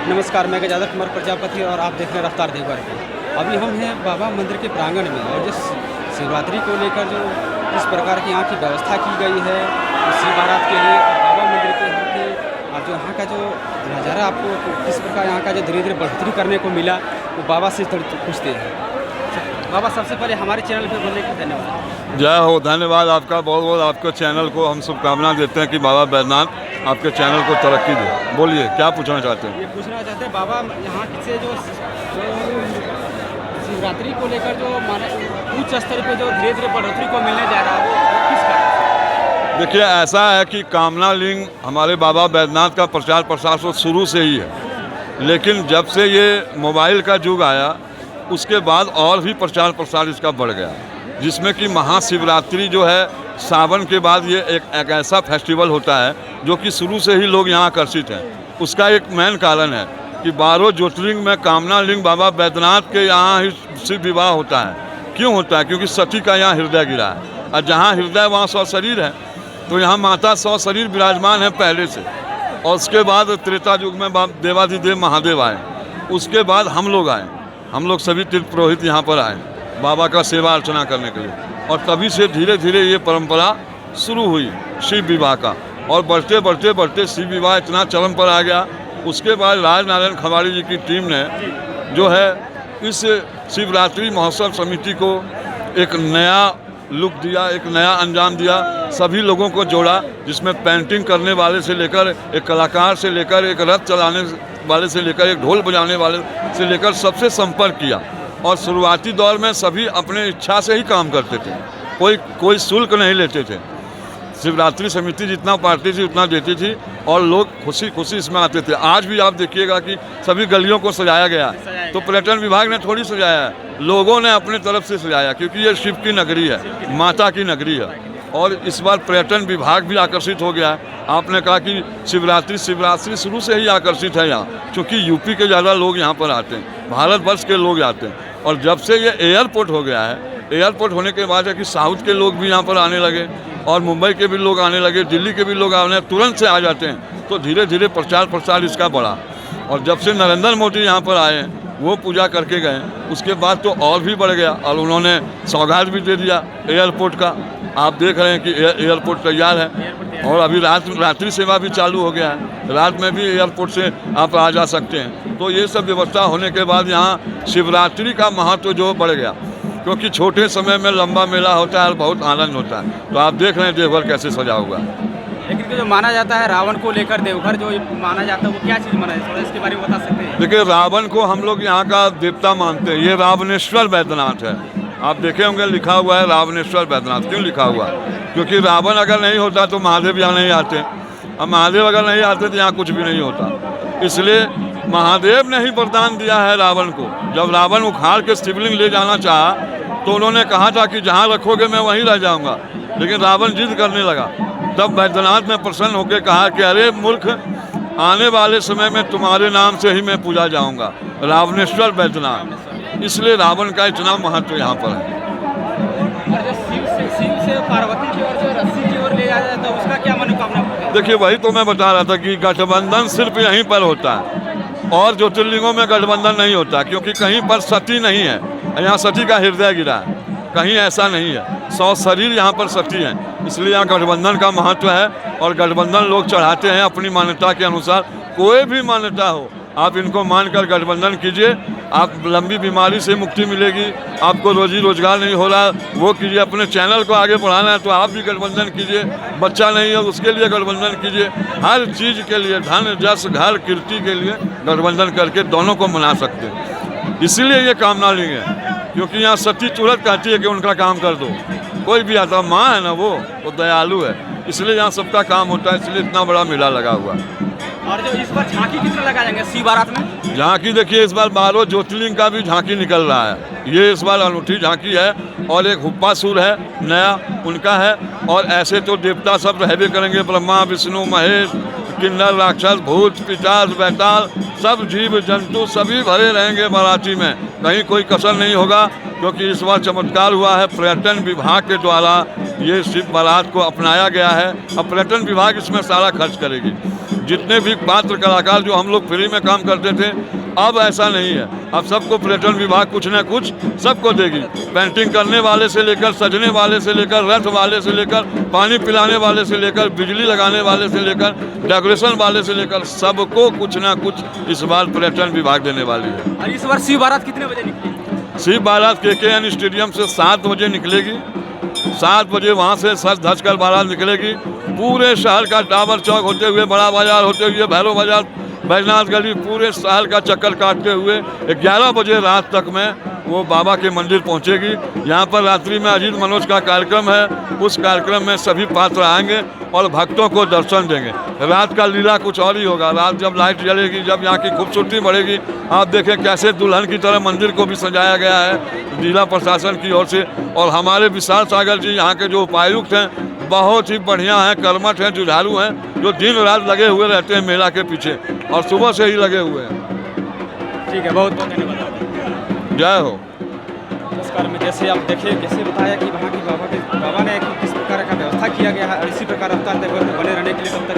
नमस्कार, मैं गजानन कुमार प्रजापति और आप देख रहे हैं रफ्तार देवघर पे। अभी हम हैं बाबा मंदिर के प्रांगण में और जिस शिवरात्रि को लेकर जो इस प्रकार की यहाँ की व्यवस्था की गई है शिव बारात के लिए और बाबा मंदिर के यहाँ के और जो यहाँ का जो नज़ारा आपको किस प्रकार यहाँ का जो धीरे धीरे बढ़ोतरी करने को मिला वो बाबा से पूछते हैं। बाबा, सबसे पहले हमारे चैनल पर बोलने के लिए धन्यवाद। जय हो, धन्यवाद आपका बहुत बहुत। आपके चैनल को हम शुभकामना देते हैं कि बाबा बैद्यनाथ आपके चैनल को तरक्की दे। बोलिए, क्या पूछना चाहते हैं? ये पूछना चाहते हैं बाबा, यहाँ से जो शिवरात्रि को लेकर जो माने उच्च स्तर पे जो धीरे धीरे बढ़ोतरी को मिलने जा रहा है वो किस कारण? देखिए, ऐसा है कि कामना लिंग हमारे बाबा बैद्यनाथ का प्रचार प्रसार तो शुरू से ही है, लेकिन जब से ये मोबाइल का युग आया उसके बाद और भी प्रचार प्रसार इसका बढ़ गया, जिसमें कि महाशिवरात्रि जो है सावन के बाद ये एक ऐसा फेस्टिवल होता है जो कि शुरू से ही लोग यहाँ आकर्षित हैं। उसका एक मेन कारण है कि 12 ज्योतिर्लिंग में कामना लिंग बाबा बैद्यनाथ के यहाँ ही शिव विवाह होता है। क्यों होता है? क्योंकि सती का यहाँ हृदय गिरा है और जहाँ हृदय वहाँ 100 शरीर है, तो यहाँ माता 100 शरीर विराजमान है पहले से। और उसके बाद त्रेता युग में देवाधिदेव महादेव आए, उसके बाद हम लोग आए, हम लोग सभी तीर्थ पुरोहित यहाँ पर आए बाबा का सेवा अर्चना करने के लिए, और तभी से धीरे धीरे ये परंपरा शुरू हुई शिव विवाह का। और बढ़ते बढ़ते बढ़ते शिव विवाह इतना चरम पर आ गया। उसके बाद राजनारायण खवाड़ी जी की टीम ने जो है इस शिवरात्रि महोत्सव समिति को एक नया लुक दिया, एक नया अंजाम दिया, सभी लोगों को जोड़ा, जिसमें पेंटिंग करने वाले से लेकर एक कलाकार से लेकर एक रथ चलाने वाले से लेकर एक ढोल बजाने वाले से लेकर सबसे संपर्क किया। और शुरुआती दौर में सभी अपने इच्छा से ही काम करते थे, कोई शुल्क नहीं लेते थे। शिवरात्रि समिति जितना पार्टी थी उतना देती थी और लोग खुशी खुशी इसमें आते थे। आज भी आप देखिएगा कि सभी गलियों को सजाया गया, तो पर्यटन विभाग ने थोड़ी सजाया है, लोगों ने अपने तरफ से सजाया, क्योंकि ये शिव की नगरी है, माता की नगरी है। और इस बार पर्यटन विभाग भी आकर्षित हो गया है। आपने कहा कि शिवरात्रि शुरू से ही आकर्षित है यहाँ, क्योंकि यूपी के ज़्यादा लोग यहाँ पर आते हैं, भारतवर्ष के लोग आते हैं। और जब से ये एयरपोर्ट हो गया है, एयरपोर्ट होने के बाद है कि साउथ के लोग भी यहाँ पर आने लगे और मुंबई के भी लोग आने लगे, दिल्ली के भी लोग आने तुरंत से आ जाते हैं। तो धीरे धीरे प्रचार प्रसार इसका बढ़ा। और जब से नरेंद्र मोदी यहाँ पर आए, वो पूजा करके गए, उसके बाद तो और भी बढ़ गया। और उन्होंने सौगात भी दे दिया एयरपोर्ट का। आप देख रहे हैं कि एयरपोर्ट तैयार है और अभी रात्रि सेवा भी चालू हो गया है, रात में भी एयरपोर्ट से आप आ जा सकते हैं। तो ये सब व्यवस्था होने के बाद यहाँ शिवरात्रि का महत्व जो बढ़ गया, क्योंकि छोटे समय में लंबा मेला होता है और बहुत आनंद होता है। तो आप देख रहे हैं देवघर कैसे सजा हुआ है। लेकिन जो माना जाता है रावण को लेकर देवघर जो माना जाता है वो क्या चीज़ माना जाता है, इसके बारे में बता सकते हैं? देखिए, रावण को हम लोग यहाँ का देवता मानते हैं, ये रावणेश्वर बैद्यनाथ है। आप देखे होंगे लिखा हुआ है रावणेश्वर बैद्यनाथ। क्यों लिखा हुआ? क्योंकि रावण अगर नहीं होता तो महादेव यहाँ नहीं आते, और महादेव अगर नहीं आते तो यहाँ कुछ भी नहीं होता। इसलिए महादेव ने ही वरदान दिया है रावण को। जब रावण उखाड़ के शिवलिंग ले जाना चाहा तो उन्होंने कहा था कि जहाँ रखोगे मैं वहीं रह जाऊँगा, लेकिन रावण जिद करने लगा। तब बैद्यनाथ ने प्रसन्न होकर कहा कि अरे मूर्ख, आने वाले समय में तुम्हारे नाम से ही मैं पूजा जाऊँगा, रावणेश्वर बैद्यनाथ। इसलिए रावण का इतना महत्व यहाँ पर है। शिव से पार्वती की ओर जो रस्सी की ओर ले जाया जाता है उसका क्या मनोकामना है? देखिए, वही तो मैं बता रहा था कि गठबंधन सिर्फ यहीं पर होता है और ज्योतिर्लिंगों में गठबंधन नहीं होता, क्योंकि कहीं पर सती नहीं है, यहाँ सती का हृदय गिरा है, कहीं ऐसा नहीं है। 100 शरीर यहाँ पर सती हैं, इसलिए यहाँ गठबंधन का महत्व है। और गठबंधन लोग चढ़ाते हैं अपनी मान्यता के अनुसार। कोई भी मान्यता हो, आप इनको मानकर गठबंधन कीजिए, आप लंबी बीमारी से मुक्ति मिलेगी, आपको रोजी रोजगार नहीं हो रहा वो कीजिए, अपने चैनल को आगे बढ़ाना है तो आप भी गठबंधन कीजिए, बच्चा नहीं है उसके लिए गठबंधन कीजिए, हर चीज़ के लिए, धन जस घर कीर्ति के लिए गठबंधन करके दोनों को मना सकते हैं। इसीलिए ये कामना लिंग है, क्योंकि यहाँ सती तुरंत कहती है कि उनका काम कर दो। कोई भी आता, माँ है ना वो दयालु है, इसलिए यहाँ सबका काम होता है, इसलिए इतना बड़ा मेला लगा हुआ है। और जो इस बार झांकी कितना लगाएंगे शिव बारात में? झांकी देखिए, इस बार 12 ज्योतिर्लिंग का भी झांकी निकल रहा है। ये इस बार अनूठी झांकी है। और एक हुप्पासुर है नया, उनका है। और ऐसे तो देवता सब रहबे करेंगे, ब्रह्मा विष्णु महेश, किन्नर राक्षस भूत पिशाच बैताल, सब जीव जंतु सभी भरे रहेंगे बाराती में, कहीं कोई कसर नहीं होगा। क्योंकि इस बार चमत्कार हुआ है, पर्यटन विभाग के द्वारा ये शिव बारात को अपनाया गया है। अब पर्यटन विभाग इसमें सारा खर्च करेगी। जितने भी पात्र कलाकार जो हम लोग फ्री में काम करते थे, अब ऐसा नहीं है। अब सबको पर्यटन विभाग कुछ न कुछ सबको देगी। पेंटिंग करने वाले से लेकर, सजने वाले से लेकर, रथ वाले से लेकर, पानी पिलाने वाले से लेकर, बिजली लगाने वाले से लेकर, डेकोरेशन वाले से लेकर, सबको कुछ ना कुछ इस बार पर्यटन विभाग देने वाली है। और इस बार शिव बारात कितने बजे निकली? शिव बारात KKN स्टेडियम से 7 बजे निकलेगी। 7 बजे वहाँ से सज धज कर बारात निकलेगी। पूरे शहर का टावर चौक होते हुए, बड़ा बाजार होते हुए, भैरव बाजार, बैजनाथ गली, पूरे शहर का चक्कर काटते हुए 11 बजे रात तक में वो बाबा के मंदिर पहुंचेगी। यहाँ पर रात्रि में अजीत मनोज का कार्यक्रम है। उस कार्यक्रम में सभी पात्र आएंगे और भक्तों को दर्शन देंगे। रात का लीला कुछ और ही होगा। रात जब लाइट जलेगी, जब यहाँ की खूबसूरती बढ़ेगी, आप देखें कैसे दुल्हन की तरह मंदिर को भी सजाया गया है जिला प्रशासन की ओर से। और हमारे विशाल सागर जी यहाँ के जो उपायुक्त हैं, बहुत ही बढ़िया हैं, कर्मठ हैं, जुझारू हैं, जो दिन रात लगे हुए रहते हैं मेला के पीछे, और सुबह से ही लगे हुए हैं। ठीक है, बहुत बहुत धन्यवाद। जय हो। नमस्कार। में जैसे आप देखें, कैसे बताया कि वहाँ की बाबा ने किस प्रकार का व्यवस्था किया गया है, और इसी प्रकार रफ्तार देवघर में बने रहने के लिए तब तक